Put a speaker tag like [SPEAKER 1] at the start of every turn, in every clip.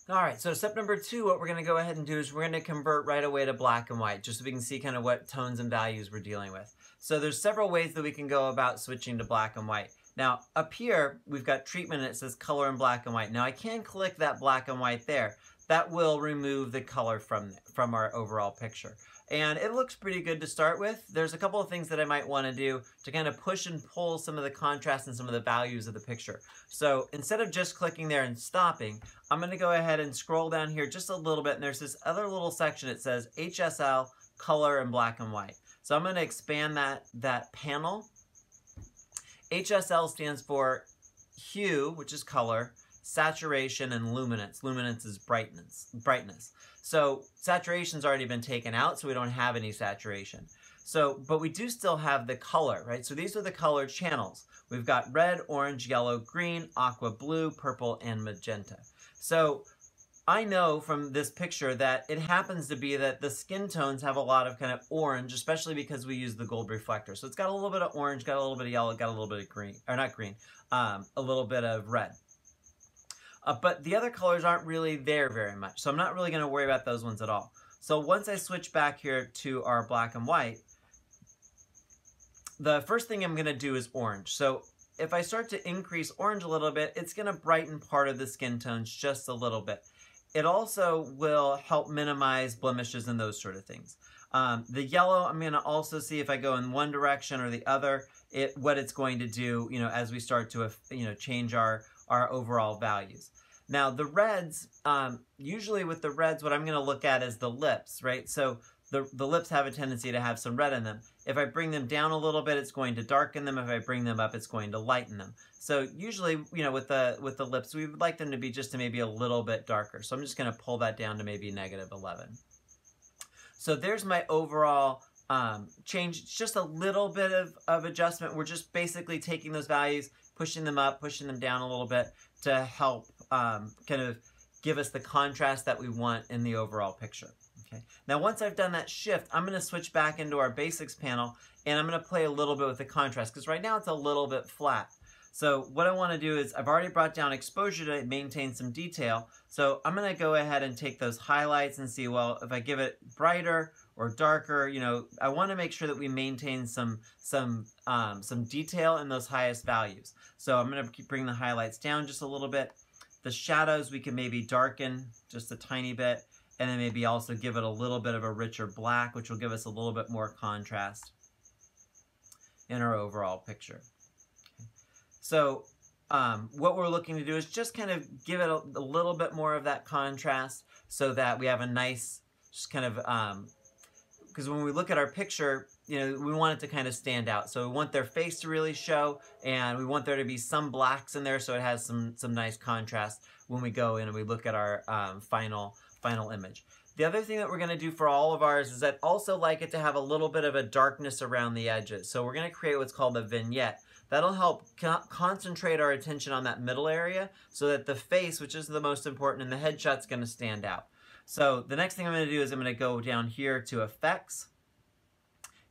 [SPEAKER 1] All right, so step number 2, what we're going to go ahead and do is we're going to convert right away to black and white, just so we can see kind of what tones and values we're dealing with. So there's several ways that we can go about switching to black and white. Now, up here, we've got treatment and it says color in black and white. Now, I can click that black and white there. That will remove the color from our overall picture. And it looks pretty good to start with. There's a couple of things that I might want to do to kind of push and pull some of the contrast and some of the values of the picture. So instead of just clicking there and stopping, I'm going to go ahead and scroll down here just a little bit, and there's this other little section. It says HSL, color in black and white. So I'm going to expand that panel. HSL stands for hue, which is color, saturation, and luminance. Luminance is brightness. So saturation's already been taken out, so we don't have any saturation. So, but we do still have the color, right? So these are the color channels. We've got red, orange, yellow, green, aqua blue, purple, and magenta. So I know from this picture that it happens to be that the skin tones have a lot of kind of orange, especially because we use the gold reflector. So it's got a little bit of orange, got a little bit of yellow, got a little bit of green, or not green, a little bit of red. But the other colors aren't really there very much, so I'm not really going to worry about those ones at all. So once I switch back here to our black and white, the first thing I'm going to do is orange. So if I start to increase orange a little bit, it's going to brighten part of the skin tones just a little bit. It also will help minimize blemishes and those sort of things. The yellow, I'm going to also see if I go in one direction or the other, what it's going to do, as we start to, change our overall values. Now the reds, usually with the reds, what I'm going to look at is the lips, right? So the lips have a tendency to have some red in them. If I bring them down a little bit, it's going to darken them. If I bring them up, it's going to lighten them. So usually, with the lips, we would like them to be just maybe a little bit darker. So I'm just going to pull that down to maybe -11. So there's my overall change. It's just a little bit of adjustment. We're just basically taking those values, pushing them up, pushing them down a little bit to help kind of give us the contrast that we want in the overall picture. Okay. Now once I've done that shift, I'm going to switch back into our basics panel and I'm going to play a little bit with the contrast because right now it's a little bit flat. So what I want to do is I've already brought down exposure to maintain some detail. So I'm going to go ahead and take those highlights and see, well, if I give it brighter or darker, I want to make sure that we maintain some detail in those highest values. So I'm going to bring the highlights down just a little bit. The shadows we can maybe darken just a tiny bit, and then maybe also give it a little bit of a richer black, which will give us a little bit more contrast in our overall picture. Okay. So what we're looking to do is just kind of give it a little bit more of that contrast so that we have a nice just kind of, because when we look at our picture, we want it to kind of stand out. So we want their face to really show, and we want there to be some blacks in there so it has some nice contrast when we go in and we look at our final image. The other thing that we're going to do for all of ours is I'd also like it to have a little bit of a darkness around the edges. So we're going to create what's called a vignette. That'll help concentrate our attention on that middle area so that the face, which is the most important, and the headshot's going to stand out. So the next thing I'm going to do is I'm going to go down here to Effects,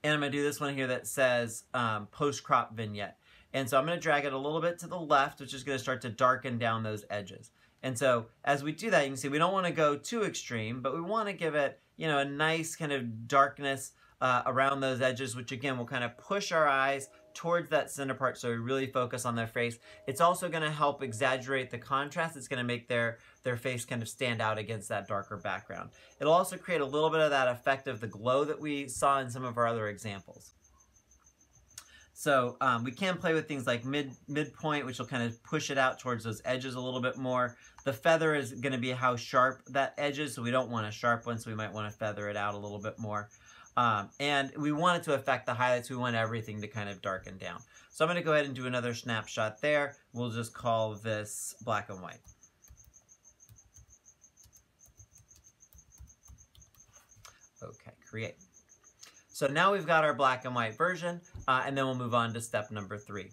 [SPEAKER 1] and I'm going to do this one here that says Post-Crop Vignette. And so I'm going to drag it a little bit to the left, which is going to start to darken down those edges. And so as we do that, you can see we don't want to go too extreme, but we want to give it, a nice kind of darkness around those edges, which again will kind of push our eyes towards that center part so we really focus on their face. It's also going to help exaggerate the contrast. It's going to make their face kind of stand out against that darker background. It'll also create a little bit of that effect of the glow that we saw in some of our other examples. So we can play with things like midpoint, which will kind of push it out towards those edges a little bit more. The feather is going to be how sharp that edge is, so we don't want a sharp one, so we might want to feather it out a little bit more. And we want it to affect the highlights. We want everything to kind of darken down. So I'm going to go ahead and do another snapshot there. We'll just call this black and white. Okay, create. So now we've got our black and white version, and then we'll move on to step number 3.